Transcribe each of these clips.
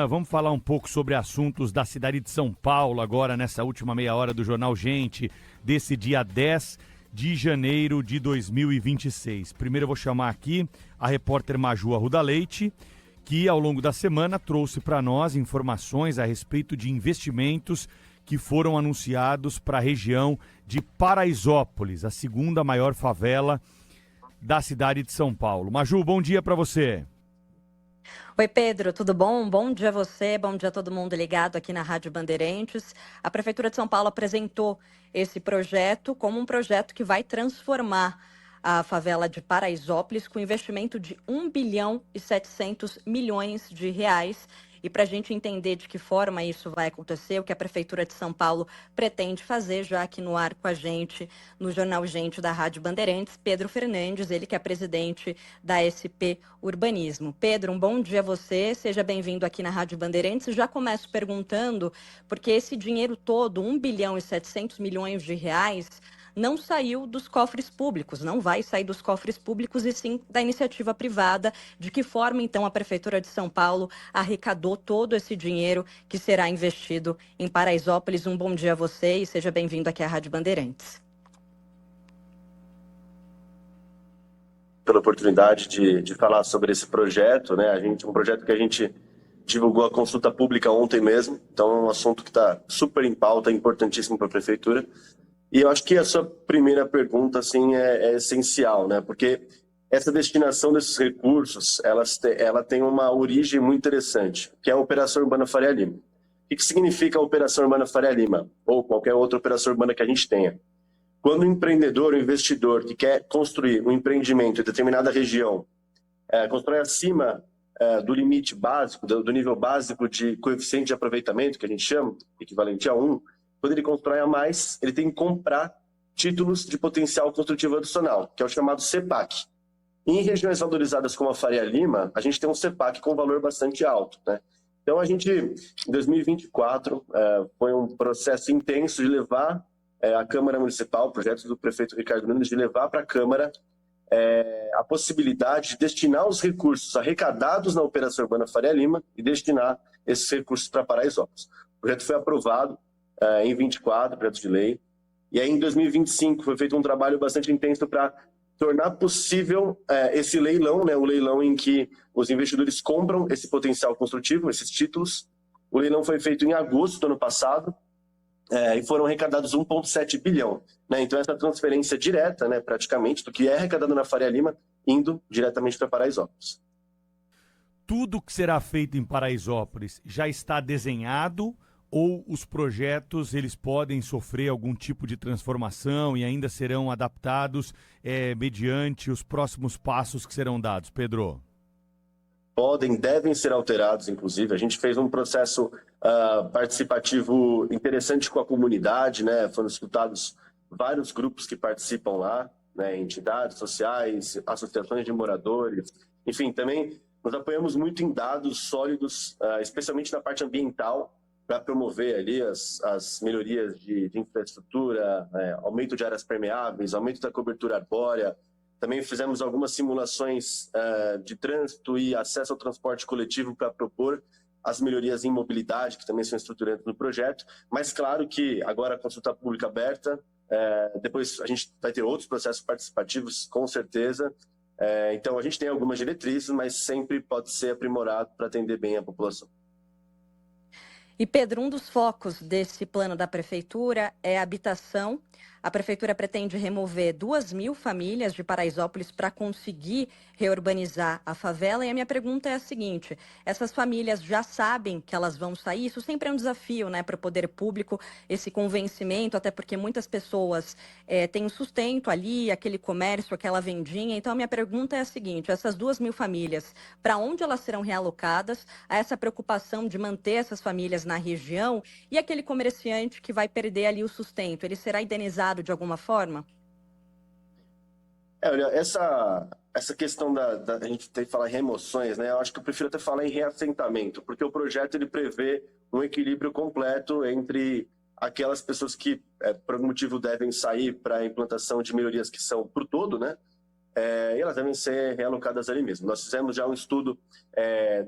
Vamos falar um pouco sobre assuntos da cidade de São Paulo agora, nessa última meia hora do Jornal Gente, desse dia 10 de janeiro de 2026. Primeiro eu vou chamar aqui a repórter Maju Arruda Leite, que ao longo da semana trouxe para nós informações a respeito de investimentos que foram anunciados para a região de Paraisópolis, a segunda maior favela da cidade de São Paulo. Maju, bom dia para você. Oi, Pedro, tudo bom? Bom dia a você, bom dia a todo mundo ligado aqui na Rádio Bandeirantes. A Prefeitura de São Paulo apresentou esse projeto como um projeto que vai transformar a favela de Paraisópolis com investimento de 1 bilhão e 700 milhões de reais. E para a gente entender de que forma isso vai acontecer, o que a Prefeitura de São Paulo pretende fazer, já aqui no ar com a gente, no Jornal Gente da Rádio Bandeirantes, Pedro Fernandes, ele que é presidente da SP Urbanismo. Pedro, um bom dia a você, seja bem-vindo aqui na Rádio Bandeirantes. Já começo perguntando, porque esse dinheiro todo, 1 bilhão e 700 milhões de reais, não saiu dos cofres públicos, não vai sair dos cofres públicos e sim da iniciativa privada. De que forma, então, a Prefeitura de São Paulo arrecadou todo esse dinheiro que será investido em Paraisópolis? Um bom dia a você e seja bem-vindo aqui à Rádio Bandeirantes. Pela oportunidade de falar sobre esse projeto, né? Um projeto que a gente divulgou a consulta pública ontem mesmo, então é um assunto que está super em pauta, importantíssimo para a Prefeitura. E eu acho que a sua primeira pergunta assim, é essencial, né? Porque essa destinação desses recursos, ela tem uma origem muito interessante, que é a Operação Urbana Faria Lima. O que significa a Operação Urbana Faria Lima? Ou qualquer outra operação urbana que a gente tenha? Quando um empreendedor, um investidor que quer construir um empreendimento em determinada região, constrói acima do limite básico, do nível básico de coeficiente de aproveitamento, que a gente chama, equivalente a 1, quando ele constrói a mais, ele tem que comprar títulos de potencial construtivo adicional, que é o chamado CEPAC. Em regiões valorizadas como a Faria Lima, a gente tem um CEPAC com valor bastante alto, né? Então, a gente, em 2024, foi um processo intenso de levar a Câmara Municipal, projeto do prefeito Ricardo Nunes, de levar para a Câmara a possibilidade de destinar os recursos arrecadados na Operação Urbana Faria Lima e destinar esses recursos para Paraisópolis. O projeto foi aprovado em 24, projeto de lei, e aí em 2025 foi feito um trabalho bastante intenso para tornar possível esse leilão, né, o leilão em que os investidores compram esse potencial construtivo, esses títulos. O leilão foi feito em agosto do ano passado, e foram arrecadados 1,7 bilhão. Né? Então, essa transferência direta, né, praticamente, do que é arrecadado na Faria Lima, indo diretamente para Paraisópolis. Tudo que será feito em Paraisópolis já está desenhado ou os projetos eles podem sofrer algum tipo de transformação e ainda serão adaptados mediante os próximos passos que serão dados? Pedro? Devem ser alterados, inclusive. A gente fez um processo participativo interessante com a comunidade, né? Foram escutados vários grupos que participam lá, né? Entidades sociais, associações de moradores, enfim, também nos apoiamos muito em dados sólidos, especialmente na parte ambiental, para promover ali as melhorias de infraestrutura, aumento de áreas permeáveis, aumento da cobertura arbórea. Também fizemos algumas simulações de trânsito e acesso ao transporte coletivo para propor as melhorias em mobilidade, que também são estruturantes no projeto. Mas claro que agora a consulta pública aberta, depois a gente vai ter outros processos participativos, com certeza. Então a gente tem algumas diretrizes, mas sempre pode ser aprimorado para atender bem a população. E Pedro, um dos focos desse plano da Prefeitura é a habitação. A Prefeitura pretende remover 2.000 famílias de Paraisópolis para conseguir reurbanizar a favela. E a minha pergunta é a seguinte: essas famílias já sabem que elas vão sair? Isso sempre é um desafio, né, para o poder público, esse convencimento, até porque muitas pessoas têm um sustento ali, aquele comércio, aquela vendinha. Então, a minha pergunta é a seguinte: essas 2.000 famílias, para onde elas serão realocadas? Há essa preocupação de manter essas famílias na região e aquele comerciante que vai perder ali o sustento, ele será indenizado de alguma forma? Olha, essa questão a gente tem que falar em remoções, né? Eu acho que eu prefiro até falar em reassentamento, porque o projeto ele prevê um equilíbrio completo entre aquelas pessoas que, por algum motivo, devem sair para a implantação de melhorias que são para o todo, né? e elas devem ser realocadas ali mesmo. Nós fizemos já um estudo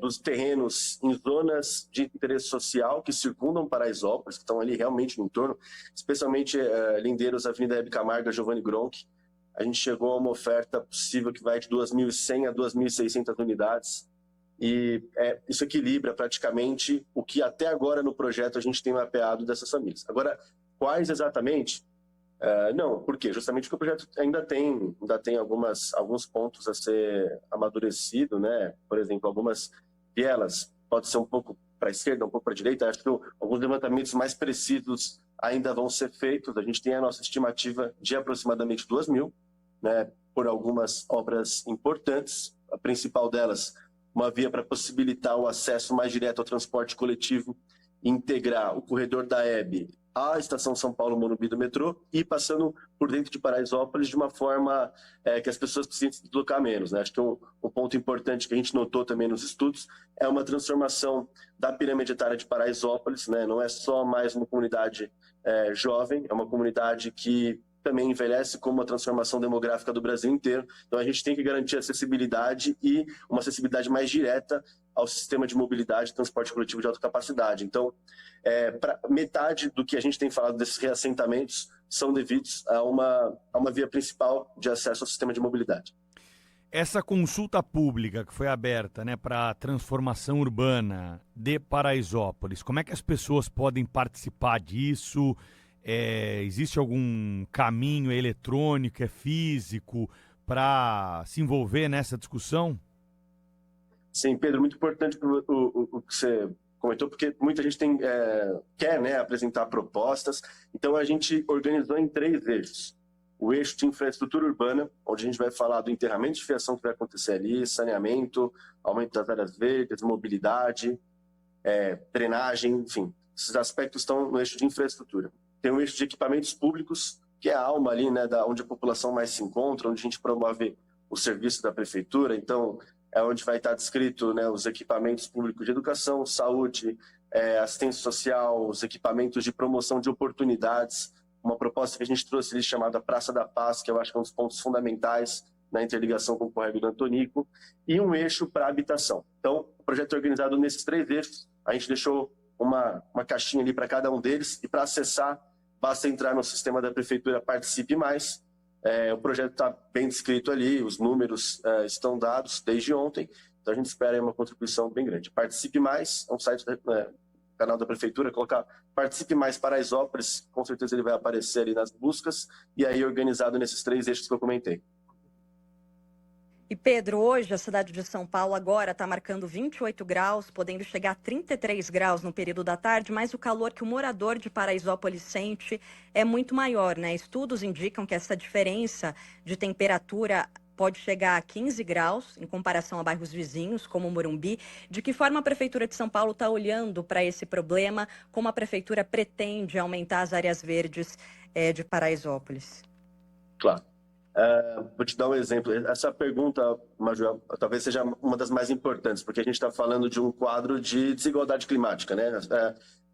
dos terrenos em zonas de interesse social que circundam Paraisópolis, que estão ali realmente no entorno, especialmente lindeiros Avenida Hebe Camargo, Giovanni Gronchi. A gente chegou a uma oferta possível que vai de 2.100 a 2.600 unidades, e isso equilibra praticamente o que até agora no projeto a gente tem mapeado dessas famílias. Agora, quais exatamente? Não, por quê? Justamente porque o projeto ainda tem alguns pontos a ser amadurecido, né? Por exemplo, algumas vielas, pode ser um pouco para a esquerda, um pouco para a direita. Acho que alguns levantamentos mais precisos ainda vão ser feitos. A gente tem a nossa estimativa de aproximadamente 2.000, né? Por algumas obras importantes. A principal delas, uma via para possibilitar o acesso mais direto ao transporte coletivo, integrar o corredor da Hebe à Estação São Paulo Morumbi do metrô e passando por dentro de Paraisópolis de uma forma que as pessoas precisem se deslocar menos, né? Acho que um ponto importante que a gente notou também nos estudos é uma transformação da pirâmide etária de Paraisópolis, né? Não é só mais uma comunidade jovem, é uma comunidade que também envelhece, como a transformação demográfica do Brasil inteiro. Então a gente tem que garantir acessibilidade e uma acessibilidade mais direta ao sistema de mobilidade e transporte coletivo de alta capacidade. Então, metade do que a gente tem falado desses reassentamentos são devidos a uma via principal de acesso ao sistema de mobilidade. Essa consulta pública que foi aberta, né, para a transformação urbana de Paraisópolis, como é que as pessoas podem participar disso? Existe algum caminho eletrônico, físico, para se envolver nessa discussão? Sim, Pedro, muito importante o que você comentou, porque muita gente quer, né, apresentar propostas. Então, a gente organizou em 3 eixos. O eixo de infraestrutura urbana, onde a gente vai falar do enterramento de fiação que vai acontecer ali, saneamento, aumento das áreas verdes, mobilidade, drenagem, enfim. Esses aspectos estão no eixo de infraestrutura. Tem o eixo de equipamentos públicos, que é a alma ali, né, onde a população mais se encontra, onde a gente promove o serviço da prefeitura. Então, é onde vai estar descrito, né, os equipamentos públicos de educação, saúde, assistência social, os equipamentos de promoção de oportunidades. Uma proposta que a gente trouxe ali chamada Praça da Paz, que eu acho que é um dos pontos fundamentais na interligação com o Córrego do Antonico, e um eixo para habitação. Então, o projeto é organizado nesses 3 eixos. A gente deixou uma caixinha ali para cada um deles, e para acessar, basta entrar no sistema da Prefeitura Participe Mais. O projeto está bem descrito ali, os números estão dados desde ontem, então a gente espera uma contribuição bem grande. Participe Mais, é um site do canal da Prefeitura, colocar Participe Mais Paraisópolis, com certeza ele vai aparecer ali nas buscas, e aí organizado nesses 3 eixos que eu comentei. E Pedro, hoje a cidade de São Paulo agora está marcando 28 graus, podendo chegar a 33 graus no período da tarde, mas o calor que o morador de Paraisópolis sente é muito maior, né? Estudos indicam que essa diferença de temperatura pode chegar a 15 graus em comparação a bairros vizinhos, como o Morumbi. De que forma a Prefeitura de São Paulo está olhando para esse problema? Como a Prefeitura pretende aumentar as áreas verdes de Paraisópolis? Claro. Vou te dar um exemplo. Essa pergunta, Major, talvez seja uma das mais importantes, porque a gente está falando de um quadro de desigualdade climática, né?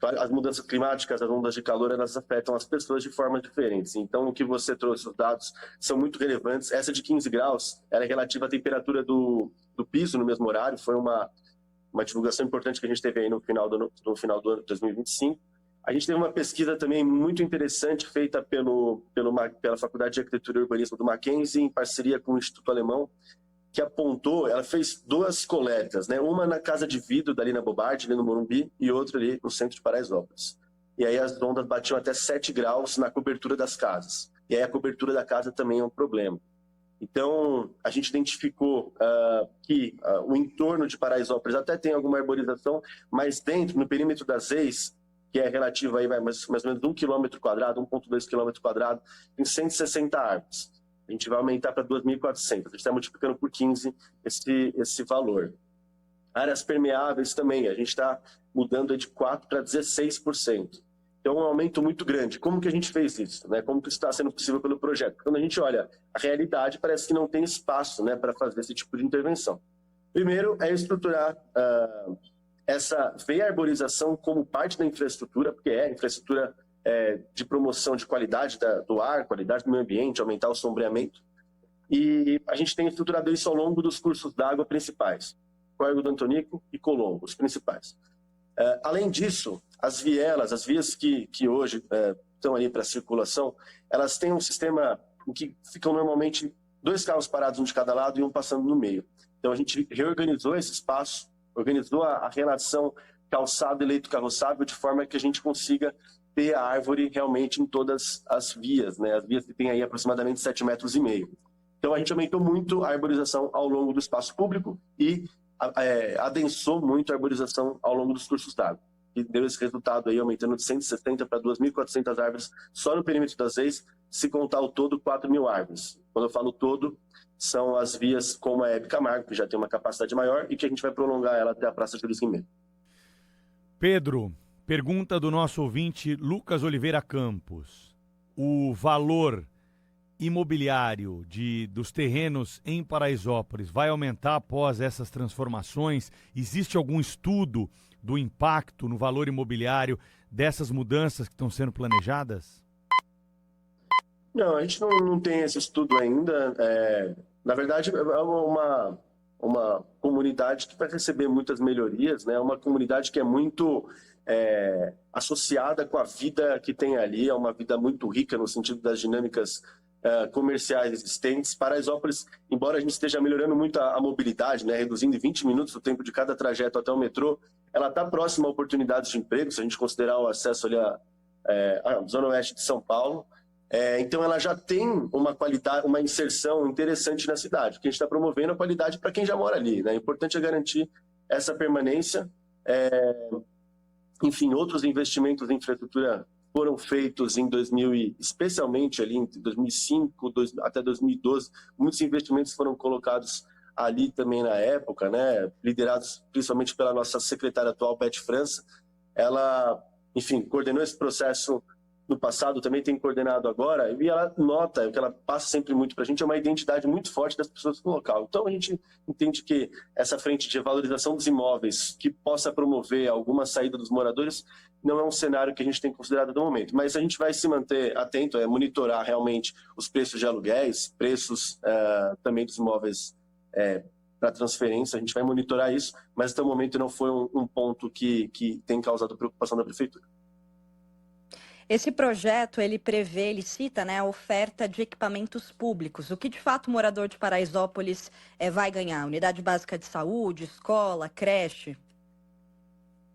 As mudanças climáticas, as ondas de calor, elas afetam as pessoas de formas diferentes. Então, o que você trouxe, os dados são muito relevantes. Essa de 15 graus, ela é relativa à temperatura do piso no mesmo horário. Foi uma divulgação importante que a gente teve aí no final do ano de 2025. A gente teve uma pesquisa também muito interessante feita pela Faculdade de Arquitetura e Urbanismo do Mackenzie, em parceria com o Instituto Alemão, que apontou, ela fez 2 coletas, né? Uma na Casa de Vidro, da Lina Bobardi, ali no Morumbi, e outra ali no centro de Paraisópolis. E aí as ondas batiam até 7 graus na cobertura das casas. E aí a cobertura da casa também é um problema. Então, a gente identificou que o entorno de Paraisópolis até tem alguma arborização, mas dentro, no perímetro das EIs, que é relativo aí, mais ou menos 1 km², 1,2 km², tem 160 árvores. A gente vai aumentar para 2.400. A gente está multiplicando por 15 esse valor. Áreas permeáveis também, a gente está mudando de 4% para 16%. Então, é um aumento muito grande. Como que a gente fez isso? Né? Como que isso está sendo possível pelo projeto? Quando a gente olha a realidade, parece que não tem espaço, né, para fazer esse tipo de intervenção. Primeiro, é estruturar essa arborização como parte da infraestrutura, porque é infraestrutura de promoção de qualidade do ar, qualidade do meio ambiente, aumentar o sombreamento. e a gente tem estruturado isso ao longo dos cursos d'água principais, Córrego do Antonico e Colombo, os principais. Além disso, as vielas, as vias que hoje estão ali para circulação, elas têm um sistema em que ficam normalmente 2 carros parados, um de cada lado e um passando no meio. Então a gente reorganizou esse espaço, organizou a relação calçado e leito carroçável de forma que a gente consiga ter a árvore realmente em todas as vias, né? As vias que têm aí aproximadamente 7,5 metros. Então a gente aumentou muito a arborização ao longo do espaço público e adensou muito a arborização ao longo dos cursos d'água. E deu esse resultado aí, aumentando de 170 para 2.400 árvores só no perímetro das EIs, se contar o todo, 4.000 árvores. Quando eu falo todo, são as vias como a Hebe Camargo, que já tem uma capacidade maior e que a gente vai prolongar ela até a Praça Júlio Guimê. Pedro, pergunta do nosso ouvinte Lucas Oliveira Campos. O valor imobiliário dos terrenos em Paraisópolis vai aumentar após essas transformações? Existe algum estudo do impacto no valor imobiliário dessas mudanças que estão sendo planejadas? Não, a gente não tem esse estudo ainda. Na verdade, é uma comunidade que vai receber muitas melhorias, né? É uma comunidade que é muito associada com a vida que tem ali, é uma vida muito rica no sentido das dinâmicas comerciais existentes. Paraisópolis, embora a gente esteja melhorando muito a mobilidade, né, reduzindo em 20 minutos o tempo de cada trajeto até o metrô, ela está próxima a oportunidades de emprego, se a gente considerar o acesso ali à Zona Oeste de São Paulo. Então ela já tem uma qualidade, uma inserção interessante na cidade, que a gente está promovendo a qualidade para quem já mora ali, né? O importante é garantir essa permanência. Enfim, outros investimentos em infraestrutura foram feitos em 2000, especialmente ali em 2005 até 2012, muitos investimentos foram colocados ali também na época, né? Liderados principalmente pela nossa secretária atual, Beth França. Ela, enfim, coordenou esse processo no passado, também tem coordenado agora, e ela nota, o que ela passa sempre muito para a gente, é uma identidade muito forte das pessoas do local. Então a gente entende que essa frente de valorização dos imóveis, que possa promover alguma saída dos moradores, não é um cenário que a gente tem considerado no momento. Mas a gente vai se manter atento, monitorar realmente os preços de aluguéis, preços também dos imóveis para transferência, a gente vai monitorar isso, mas até o momento não foi um ponto que tem causado preocupação da Prefeitura. Esse projeto, ele cita, né, a oferta de equipamentos públicos. O que, de fato, o morador de Paraisópolis vai ganhar? Unidade básica de saúde, escola, creche?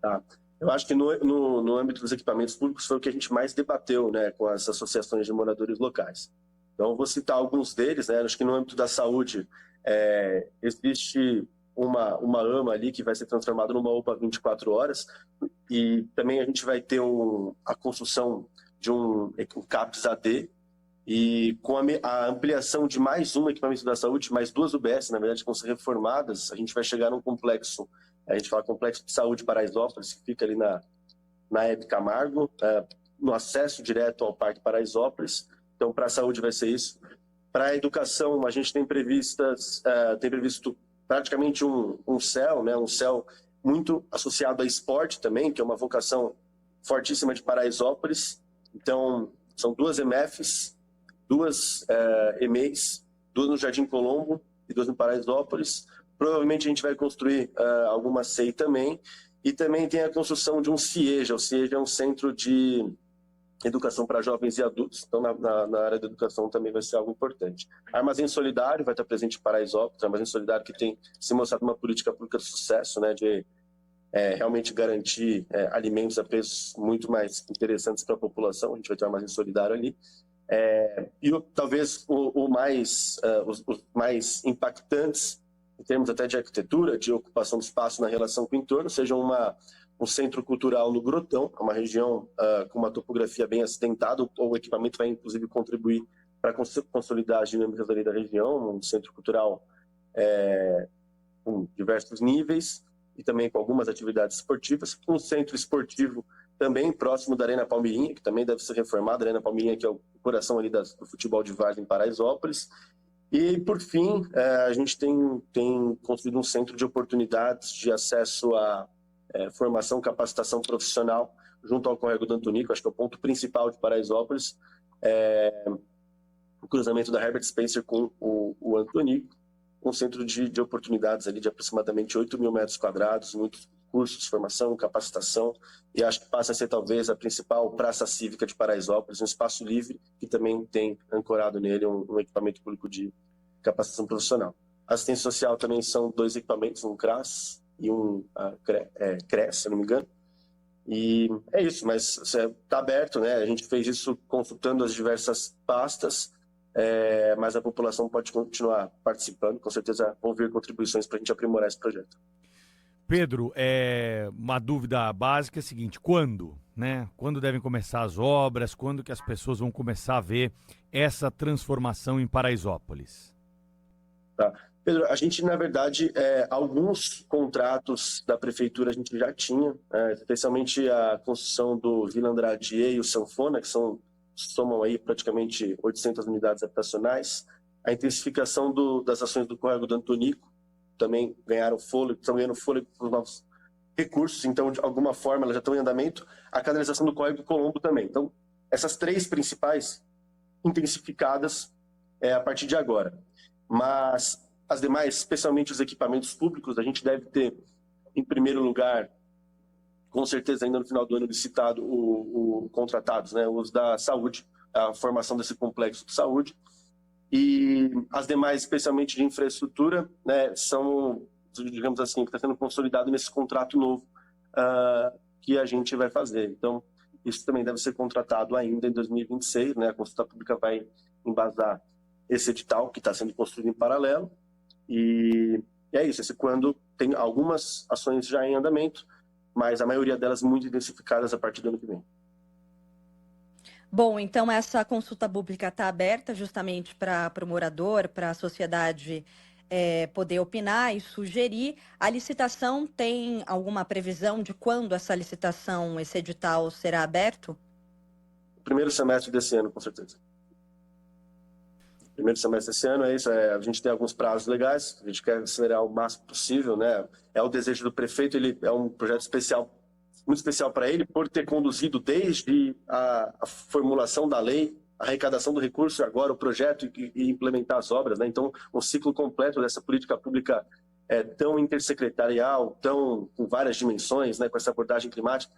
Tá. Eu acho que no âmbito dos equipamentos públicos foi o que a gente mais debateu, né, com as associações de moradores locais. Então, eu vou citar alguns deles, né? Acho que no âmbito da saúde existe uma AMA ali que vai ser transformada numa UPA 24 horas, e também a gente vai ter a construção de um CAPS AD, e com a ampliação de mais um equipamento da saúde, mais 2 UBS, na verdade, que vão ser reformadas, a gente vai chegar num complexo, a gente fala complexo de saúde Paraisópolis, que fica ali na Hebe Camargo, no acesso direto ao Parque Paraisópolis. Então, para a saúde vai ser isso. Para a educação, a gente tem previsto praticamente um céu, né? Um céu muito associado a esporte também, que é uma vocação fortíssima de Paraisópolis. Então, são 2 EMEFs, 2 EMEIs, 2 no Jardim Colombo e 2 no Paraisópolis. Provavelmente a gente vai construir alguma CEI também. E também tem a construção de um CIEJA. O CIEJA é um centro de educação para jovens e adultos, então na área da educação também vai ser algo importante. Armazém Solidário vai estar presente em Paraisópolis, Armazém Solidário que tem se mostrado uma política pública de sucesso, né, de realmente garantir alimentos a preços muito mais interessantes para a população. A gente vai ter um Armazém Solidário ali. Talvez os mais impactantes, em termos até de arquitetura, de ocupação do espaço na relação com o entorno, sejam um centro cultural no Grotão, uma região com uma topografia bem acidentada. O equipamento vai, inclusive, contribuir para consolidar as dinâmicas ali da região, um centro cultural com diversos níveis e também com algumas atividades esportivas. Um centro esportivo também próximo da Arena Palmeirinha, que também deve ser reformada, a Arena Palmeirinha, que é o coração ali do futebol de várzea em Paraisópolis. E, por fim, a gente tem construído um centro de oportunidades de acesso a formação, capacitação profissional junto ao Córrego do Antonico. Acho que é o ponto principal de Paraisópolis. o cruzamento da Herbert Spencer com o Antonico, um centro de oportunidades ali de aproximadamente 8 mil metros quadrados, muitos cursos, formação, capacitação, e acho que passa a ser talvez a principal praça cívica de Paraisópolis, um espaço livre que também tem ancorado nele um equipamento público de capacitação profissional. Assistência social também são 2 equipamentos, um CRAS e um CRES, se eu não me engano. E é isso, mas está aberto, né? A gente fez isso consultando as diversas pastas, mas a população pode continuar participando, com certeza vão vir contribuições para a gente aprimorar esse projeto. Pedro, uma dúvida básica é a seguinte, quando, né? Quando devem começar as obras, quando que as pessoas vão começar a ver essa transformação em Paraisópolis? Tá. Pedro, a gente, na verdade, alguns contratos da prefeitura a gente já tinha, especialmente a construção do Vila Andrade e o Sanfona, que somam aí praticamente 800 unidades habitacionais, a intensificação das ações do Córrego do Antonico, também ganharam fôlego, estão ganhando fôlego para os novos recursos, então, de alguma forma, elas já estão em andamento, a canalização do Córrego do Colombo também. Então, essas 3 principais intensificadas a partir de agora. Mas as demais, especialmente os equipamentos públicos, a gente deve ter, em primeiro lugar, com certeza ainda no final do ano licitado, contratados, né, os da saúde, a formação desse complexo de saúde, e as demais, especialmente de infraestrutura, né, são, digamos assim, que está sendo consolidado nesse contrato novo que a gente vai fazer. Então, isso também deve ser contratado ainda em 2026, né, a consulta pública vai embasar esse edital que está sendo construído em paralelo, e é isso, quando tem algumas ações já em andamento, mas a maioria delas muito intensificadas a partir do ano que vem. Bom, então essa consulta pública está aberta justamente para o morador, para a sociedade poder opinar e sugerir. A licitação tem alguma previsão de quando essa licitação, esse edital será aberto? Primeiro semestre desse ano, com certeza. Primeiro semestre desse ano, é isso. A gente tem alguns prazos legais, a gente quer acelerar o máximo possível, né? É o desejo do prefeito, ele é um projeto especial, muito especial para ele, por ter conduzido desde a formulação da lei, a arrecadação do recurso, agora o projeto e implementar as obras, né? Então, um ciclo completo dessa política pública tão intersecretarial, com várias dimensões, né? Com essa abordagem climática.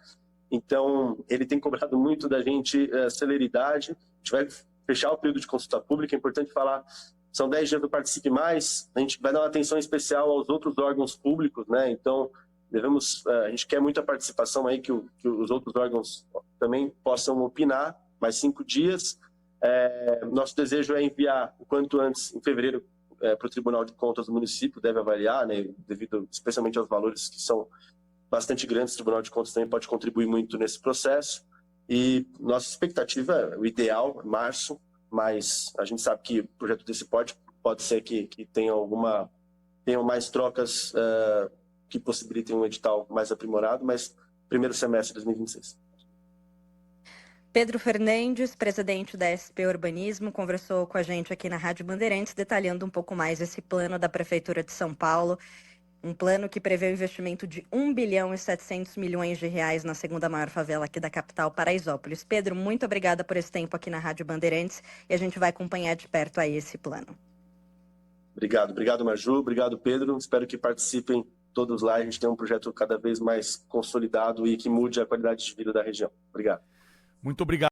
Então, ele tem cobrado muito da gente celeridade. A gente vai fechar o período de consulta pública, é importante falar, são 10 dias do Participe Mais, a gente vai dar uma atenção especial aos outros órgãos públicos, né? Então, a gente quer muita participação aí, que os outros órgãos também possam opinar, mais 5 dias. Nosso desejo é enviar o quanto antes, em fevereiro, para o Tribunal de Contas do município, deve avaliar, né? Devido especialmente aos valores que são bastante grandes, o Tribunal de Contas também pode contribuir muito nesse processo. E nossa expectativa, o ideal, é março, mas a gente sabe que o projeto desse pode ser que tenham mais trocas que possibilitem um edital mais aprimorado, mas primeiro semestre de 2026. Pedro Fernandes, presidente da SP Urbanismo, conversou com a gente aqui na Rádio Bandeirantes, detalhando um pouco mais esse plano da Prefeitura de São Paulo. Um plano que prevê o investimento de 1 bilhão e 700 milhões de reais na segunda maior favela aqui da capital, Paraisópolis. Pedro, muito obrigada por esse tempo aqui na Rádio Bandeirantes e a gente vai acompanhar de perto aí esse plano. Obrigado, Maju. Obrigado, Pedro. Espero que participem todos lá. A gente tem um projeto cada vez mais consolidado e que mude a qualidade de vida da região. Obrigado. Muito obrigado.